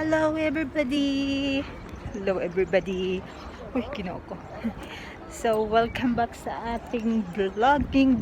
Hello everybody! Hello everybody! Uy, ginoo ko. So, welcome back sa ating vlogging.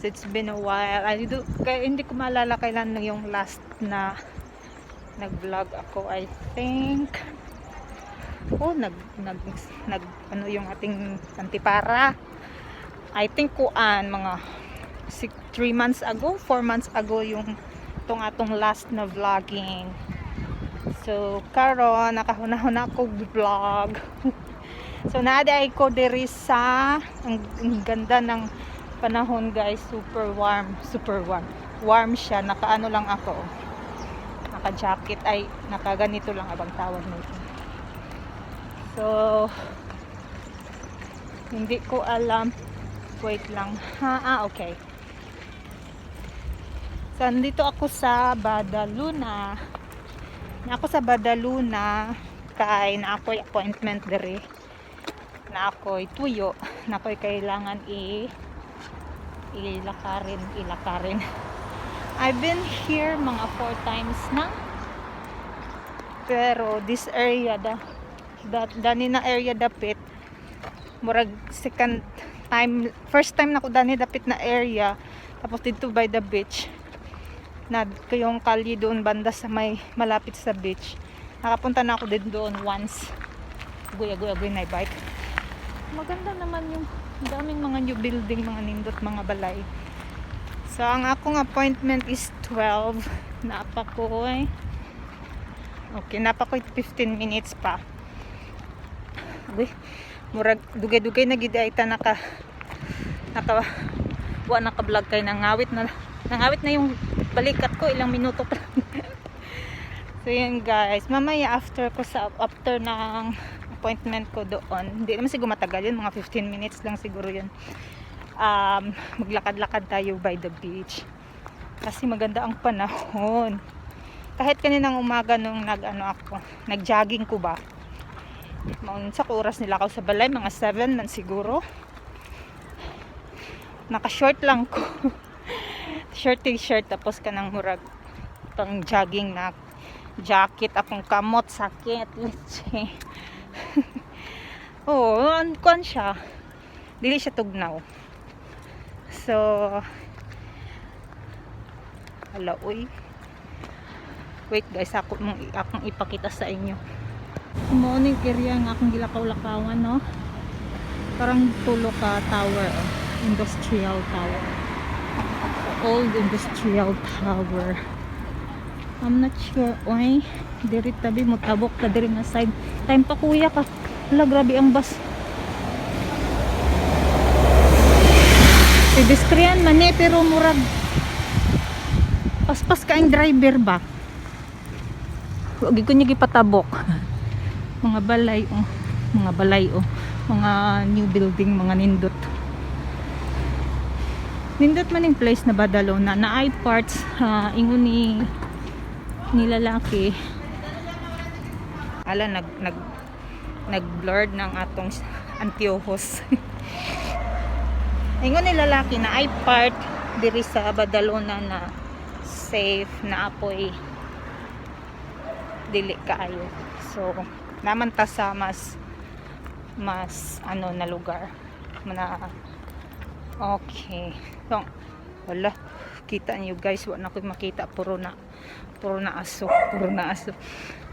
So, it's been a while. Kaya hindi ko maalala kailan na yung last na nag-vlog ako. I think ano yung ating antipara. I think mga 3 months ago, 4 months ago yung atong last na vlogging. So karon nakahuna-huna ko vlog. So naaday ko diri sa ang ganda ng panahon guys, super warm. Warm siya, nakaano lang ako. Naka-jacket ay nakaganito lang abang tawag nito. So hindi ko alam. Wait lang. Okay. So, nandito ako sa Badalona. Kay na ako'y appointment dere. Na ako'y tuyo. Na ako'y kailangan ilakarin. I've been here mga 4 times na. Pero this area dani na area dapit. Murag first time na ko dani dapit na area. Tapos dito by the beach. Na yung kalye doon banda sa may malapit sa beach. Nakapunta na ako din doon once. Agoy na bike. Maganda naman yung daming mga new building, mga nindot, mga balay. So ang akong appointment is 12. Napakoy 15 minutes pa. Agoy, murag dugay-dugay na gid ay ta naka-vlog kay nangawit na yung balikat ko, ilang minuto pa. So yun guys, mamaya after ng appointment ko doon, hindi naman siguro matagal yun, mga 15 minutes lang siguro yun. Maglakad-lakad tayo by the beach kasi maganda ang panahon. Kahit kaninang umaga nung nag-jogging ko ba, sa oras nila ako sa balay, mga 7 man siguro. Naka-short lang ko. Short t-shirt, tapos kanang murag pang jogging na jacket, akong kamot sakit. Kuan siya, dili siya tugnaw. So wait guys, akong ipakita sa inyo morning area nga akong gilakaw-lakawan, no? Parang tulo ka tower, industrial tower, old industrial tower. I'm not sure. Oy, diri tabi mo tabok ta diri nga side. Time pa kuya ka. Hala, grabe ang bus. Pedestrian man pero murag paspas ka ang driver ba? Wag ko niya gipatabok. Mga balay, mga new building, mga nindot man yung place na Badalona na ay parts ingon ni lalaki nag-blurred ng atong antiyohos. Ingon ni lalaki na ay part diri sa Badalona na safe, na apoy dili kaayo. So naman ta sa mas na lugar na okay. So, wala, kita niyo guys, wala na ko makita, puro na aso.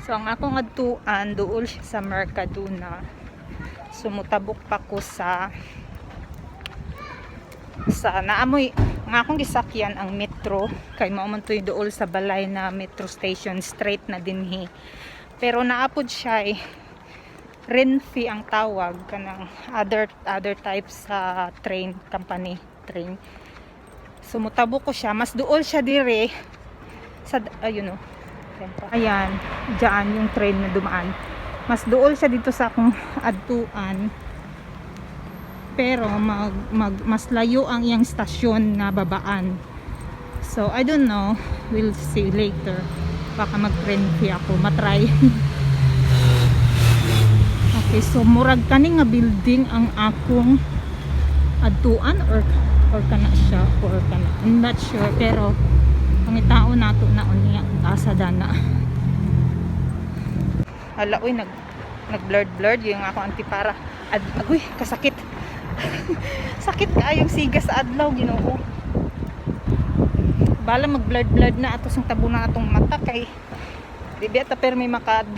So ang akong adtuan duol siya sa Mercadona. Sumutabok pa ko sa naamoy ang akong gisakyan ang metro, kay mao man tuy duol sa balay na metro station, straight na dinhi. Pero naapod siya Renfe ang tawag kanang other types sa train company. Sumutabok ko siya, mas duol siya dire sa ayan, diyan yung train na dumaan. Mas duol siya dito sa akong adtuan. Pero mas layo ang iyang stasyon na babaan. So I don't know, we'll see later. Baka mag-Renfe ako, matry. Okay, so murag kani nga building ang akong adtuan or kana siya, or kana, I'm not sure, pero Pangitao nato na unya asa dana. Hala uy nag blurred yung ako antipara. Agoy kasakit. Sakit kaayong siga sa adlaw Ginoo. Bala mag blurred na ato sing tabo na atong mata kay di biya ta permi makad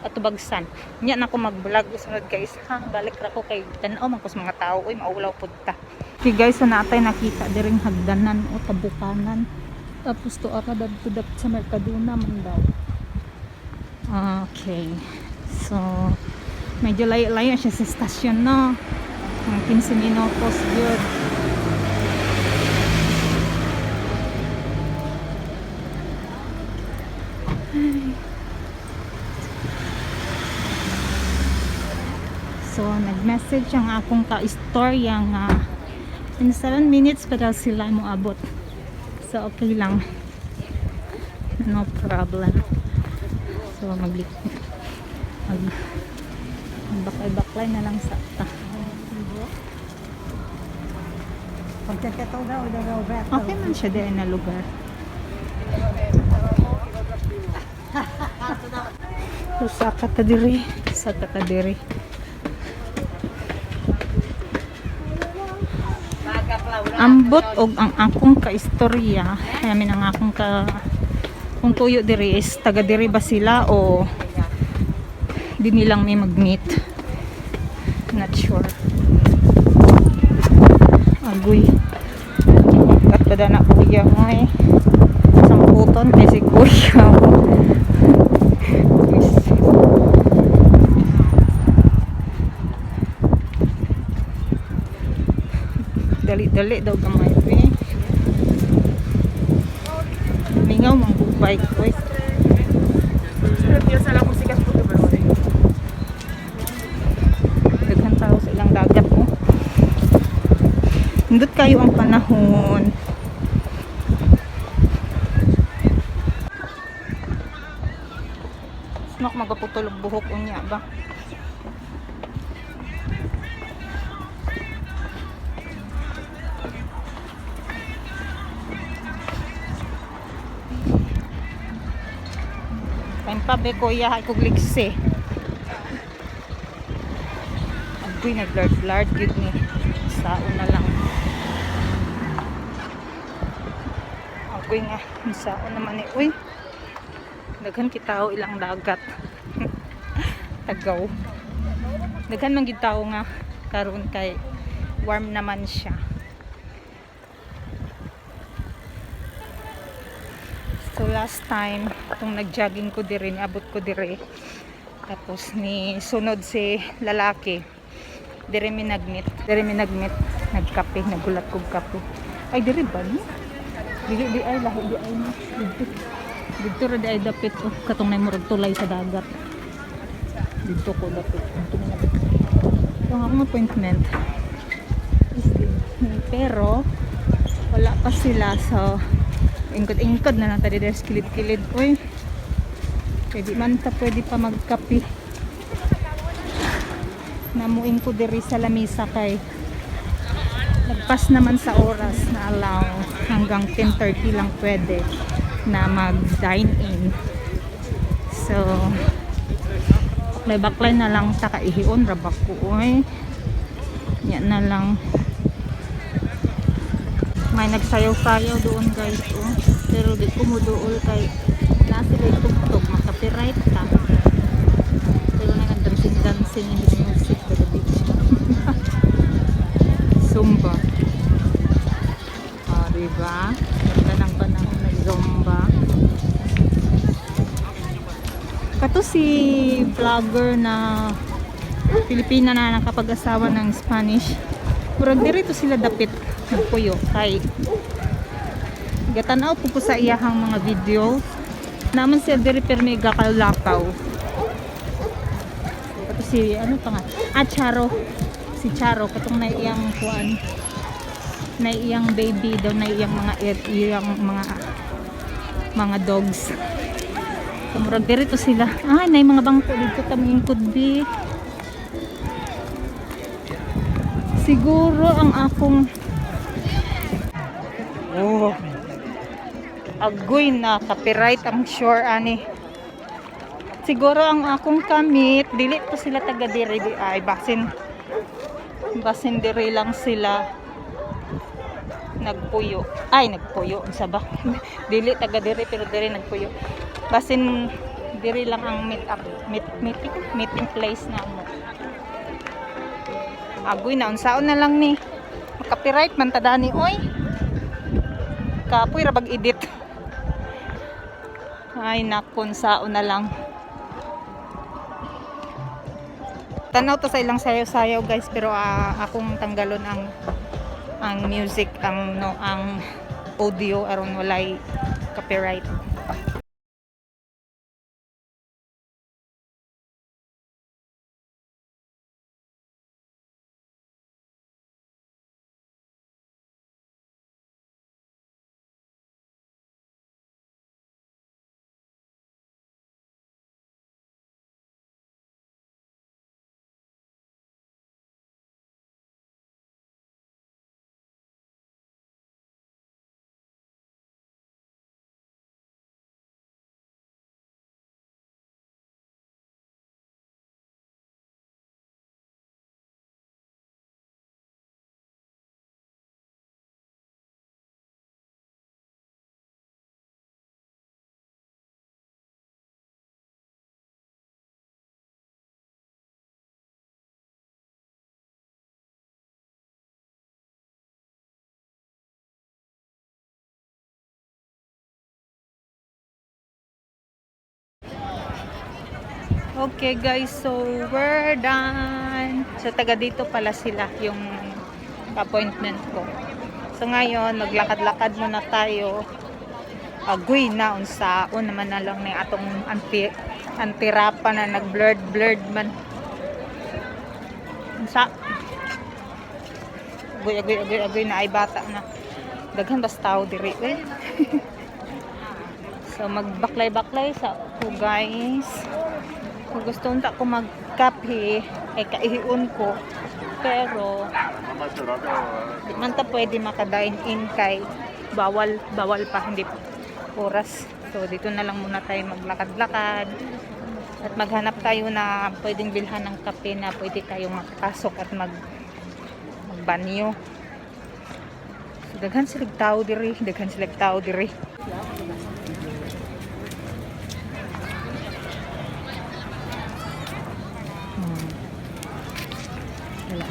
ato bagsan. Nya na ko mag-vlog sunod guys ha. Balik ra ko kay tan-aw man kus mga tao uy maulaw pud ta. Okay guys, so natay nakita diring hagdanan o tabukanan. Tapos to ara dadto sa Mercadona man daw. Okay. So medyo layo siya sa stasyon no. Mga 15 minutos good. So nag-message ang akong ka-istorya nga in 7 minutes pa daw sila mo abot. So okay lang. No problem. So baklay na lang sa ta. Okay man siya din na lugar. Sa katadiri. Ambot og ang akong kaistorya. Kaya min ang akong kung tuyo diri is taga diri ba sila o di nilang may mag-meet. Not sure. Agoy. Kat pa na kuya mo eh. Samputon kasi kuya mo. Dali daw gamay ko eh. Mingaw mang bike ko eh. Daghan tao sa ilang dagat mo. Hindot kayo ang panahon. Smak magaputulog buhok unya ba? Kain pa be ko iya kog ligse. Agoy na blurred gid ni. Saon na lang. Agoy nga saon naman ni uy. Daghan kitao ilang dagat. Tagaw. Daghan man gid tawo nga karon kay warm naman siya. So last time, itong nag-jogging ko dire, abot ko dire. Tapos ni sunod si lalaki. Dire mi nagmeet, nagkape, nagulat kog kape. Ay dire ba ni? Di ay lahi di ay ni. Dito ra di ay dapit katong nay murag tulay sa dagat. Dito ko dapit. Ang akong appointment. Pero wala pa sila so ingkod na lang tadi des kilid-kilid uy pwede man ta pwede pa magkapi namuing ko diri sa lamisa kay nagpas naman sa oras na allow hanggang 10:30 lang pwede na mag dine in so baklay na lang ta kaihion rabak ko uy yan na lang. May nagsayaw-sayaw doon guys oh. Pero di ko muduol kay nasa may tugtog makapiright ka pero na dancing in the music to the beach. Zumba diba ganda ng panahon na zumba kato si vlogger na Pilipina na nakapag-asawa ng Spanish murag dirito sila dapit nagpuyo kay gatanaw po sa iyahang mga video naman siya diri permi gakalakaw ito si ano pa nga Charo si Charo katong na iyang kuan na iyang baby daw na iyang mga dogs kumurag diri to sila na mga bangko dito kaming could be siguro ang akong Agoy na copyright ang sure ani. Siguro ang akong kamit, dili pa sila taga diri di ay basin diri lang sila nagpuyo. Ay nagpuyo sa ba? Dili taga diri pero diri nagpuyo. Basin diri lang ang meeting place na mo. Agoy na unsaon na lang ni. Copyright man ta dani oy. Kapoy ra bag edit. Ay nakon saon na lang. Tanaw to sa ilang sayaw-sayaw guys pero akong tanggalon ang music ang audio aron walay copyright. Okay guys, so we're done. So taga dito pala sila yung appointment ko. So ngayon, maglakad-lakad muna tayo. Agoy na unsaon naman na lang ni atong antirapa na nag-blurred man. Unsa? Agoy na ay bata na. Daghan basta tao diri eh. So magbaklay-baklay sa ko guys. Kung gusto nta ko magkape ay kaihiun ko pero di man ta pwede makadine-in kay bawal pa hindi oras. So dito na lang muna tayo maglakad-lakad at maghanap tayo na pwedeng bilhan ng kape na pwede tayong makapasok at magbanyo. So daghan silang tao diri.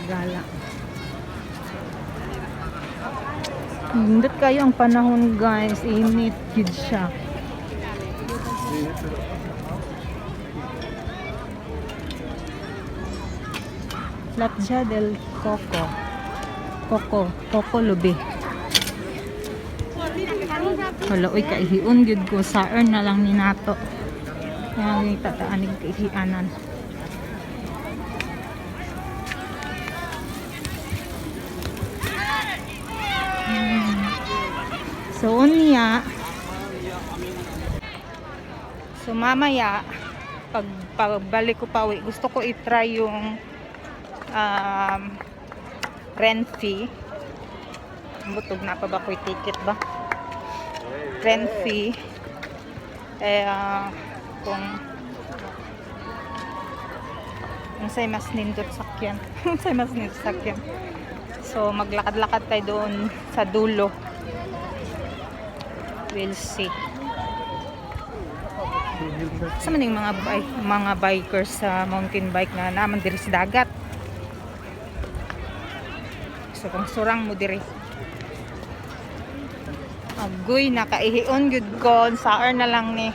Gala. Hindot kayo ang panahon guys, init gid siya. Platja del Coco Lubi. Hala, oy kaihiun gid ko sa earn na lang ni nato. Yang tataanig kaihianan. So unya. So mamaya pagbalik ko pa uwi, gusto ko i-try yung Renfe. Butog na pa ba ko ticket ba? Renfe. Kung say mas nindot sakyan. Say mas nindot sakyan. So maglakad-lakad tayo doon sa dulo. We'll see. Sa maning mga bikers sa mountain bike na naman diri sa dagat. So kung surang mo diri. Agoy nakaihion gud ko sa na lang ni.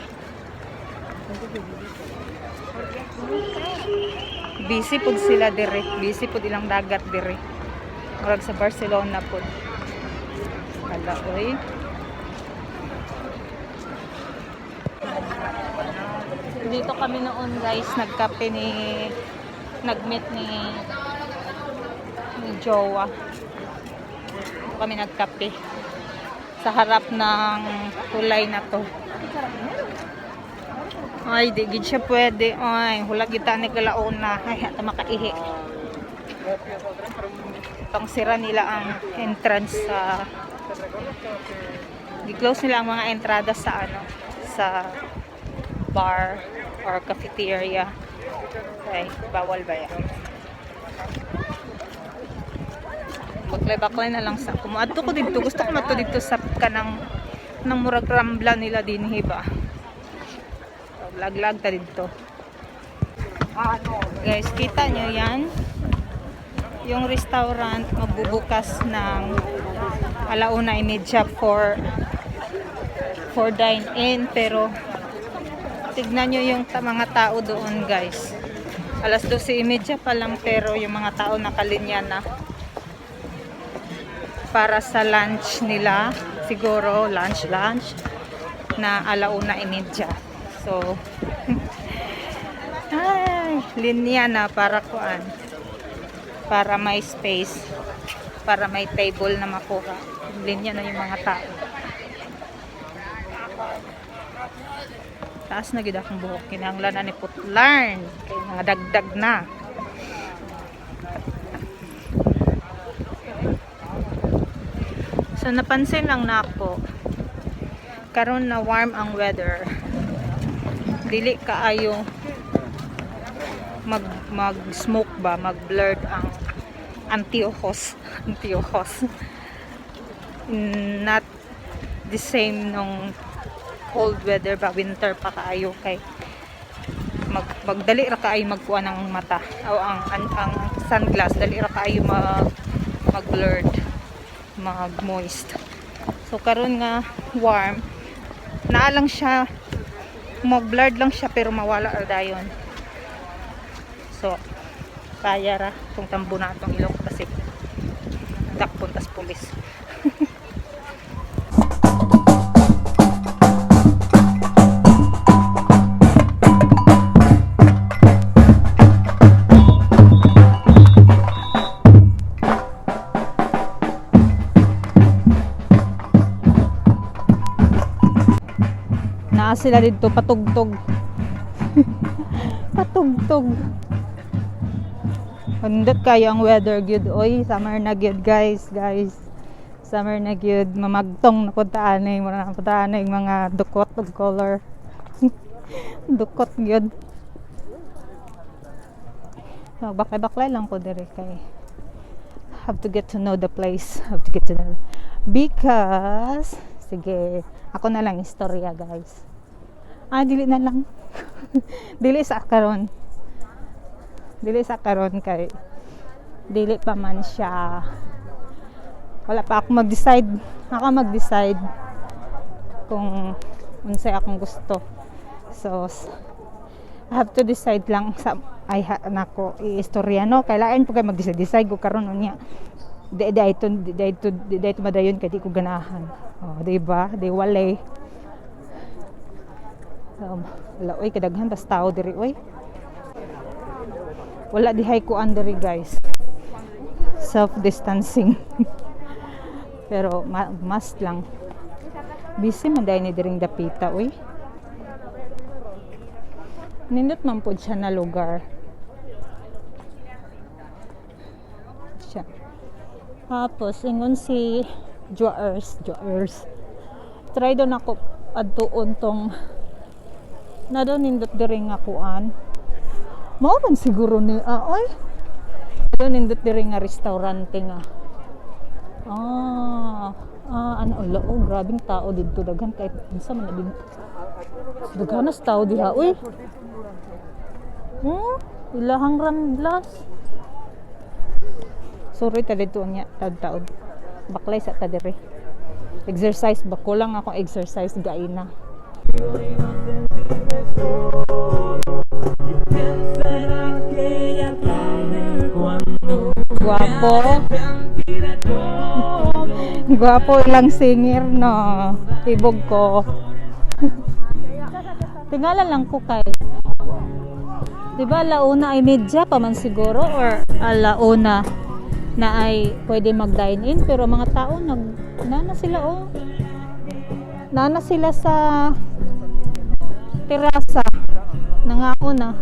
Busy pud sila diri. Busy pud ilang dagat diri. Murag sa Barcelona pud. Hala oy. Dito kami noon guys, nagmeet ni Jowa. Dito kami nagkape sa harap ng tulay na to. Ay, di gid siya pwede. Ay, hulag kita ni kalauna. Ay, ata makaihi. Pang sira nila ang entrance sa Di-close nila ang mga entrada sa ano, sa bar or cafeteria. Okay, bawal ba yan? Baklay-baklay na lang sa kumuadto ko dito. Gusto ko mato dito sa kanang ng murag rambla nila din hiba. So, lag-lag ta dito. Guys, kita nyo yan? Yung restaurant magbubukas ng 1:30 for dine-in, pero tignan nyo yung mga tao doon, guys. 12:30 pa lang, pero yung mga tao nakalinya na para sa lunch nila, siguro lunch na 1:30. So ay, linya na para kuan, para may space, para may table na makuha. Linya na yung mga tao. Taas na gid akong buhok, kinahanglan na ni putlarn kay mga dagdag na. So napansin lang nako, karon na warm ang weather, dili kaayo mag smoke ba, mag blurred ang anteojos. Not the same nung cold weather ba, winter pa kaayo, kay magdali ra kaayo magkuha ng mata o ang sunglass, dali ra kaayo mag blurred, mag moist. So karon nga warm na lang siya, mag blurred lang siya pero mawala ra dayon. So kaya ra kung tambo na itong ilong kasi dakpon tas pulis. Naa sila dito patugtog. Patugtog. Hundot kayo ang weather good. Oy, summer na good, guys. Summer na good. Mamagtong na puntaan eh. Muna na puntaan eh. Mga dukot of color. Dukot good. Baklay-baklay lang ko dire kay have to get to know the place. Because sige, ako na lang istorya, guys. Dili na lang. Dili sa karon kay dili pa man siya, wala pa ako mag-decide kung unsay akong gusto. So I have to decide lang sa nako i-istorya, no, kailangan po kay mag-decide ko karon unya day to madayon kay di ko ganahan. Di ba? Di walay. Wala oy kadaghan tas tao diri oy. Wala dihay ko diri, guys. Self distancing. Pero must lang. Busy man dai ni diring dapita oy. Nindot man pud siya na lugar. Siya. Tapos ingon si Joers. Try do nako adtuon tong na do nindot diri nga kuan. Mao man siguro ni oy. Do nindot diri nga restaurante nga. Grabing tao dito, daghan kay unsa man na daghanas tao diha oy. Ilahang ramblas. Sorry ta dito nya taud-taud. Baklay sa ta diri. Exercise ba ko lang ako exercise gaina. Guwapo lang singer, no. Tibog ko. Tingala lang ko kay. Diba alauna ay media pa man siguro, or alauna na ay pwede mag-dine in, pero mga tao nana sila sa terasa, nangako na,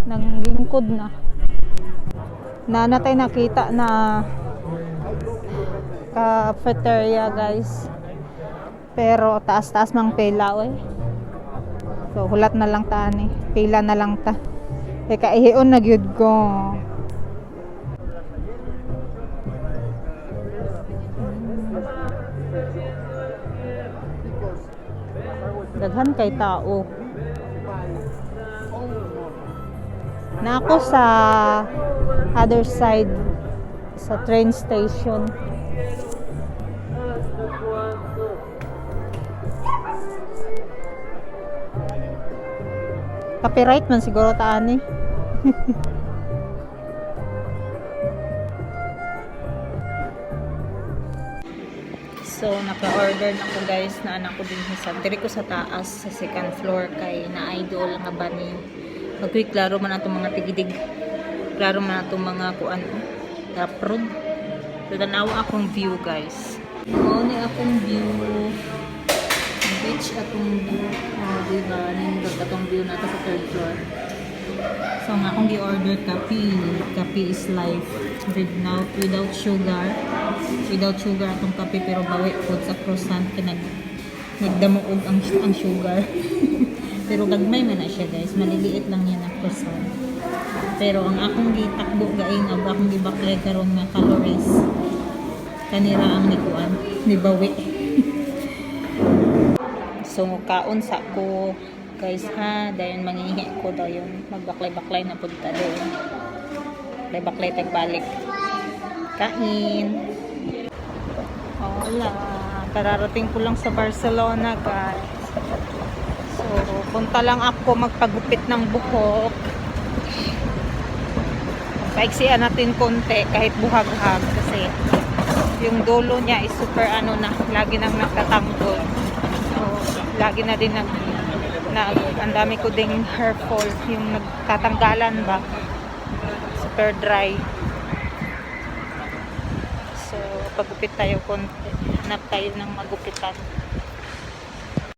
nang lingkod na. Nana tayo nakita na cafeteria, guys. Pero taas-taas mang pela oy. So hulat na lang ta ani. Pila na lang ta. Kay kaihion na gyud ko. Daghan kay tao. Na ako sa other side sa train station. Copyright man siguro ta ani. So naka-order na ko guys na anak ko din sa diri ko sa taas sa second floor kay na idol nga bani. Pagkoy klaro man atong mga tigidig. Klaro man atong mga kuan taprod. So tanawa akong view guys. Mao ni akong view. Beach atong view. Oh, diba? Nindot atong view nato sa third floor. So nga akong gi-order kape. Kape is life. Without sugar. Without sugar atong kape pero bawi pod sa croissant kay nagdamuog ang sugar. Pero gagmay man na siya guys, maliliit lang yan ang croissant. Pero ang akong gitakbo gaing aba akong gibaklay karon nga calories kanira ang nikuan ni bawi. So kaon sa ko guys ha, dayon mangihi ko dayon magbaklay-baklay na pud ta dayon. Baklay tagbalik. Kain. Wala. Kararating ko lang sa Barcelona guys. So, punta lang ako magpagupit ng buhok. Paiksian natin konti kahit buhag-hag kasi yung dulo niya is super ano na, lagi nang nakatanggol. So, lagi na din ang dami ko ding hair fall, yung nagtatanggalan ba. Super dry. So, pagupit tayo konti. Hanap tayo ng magupitan.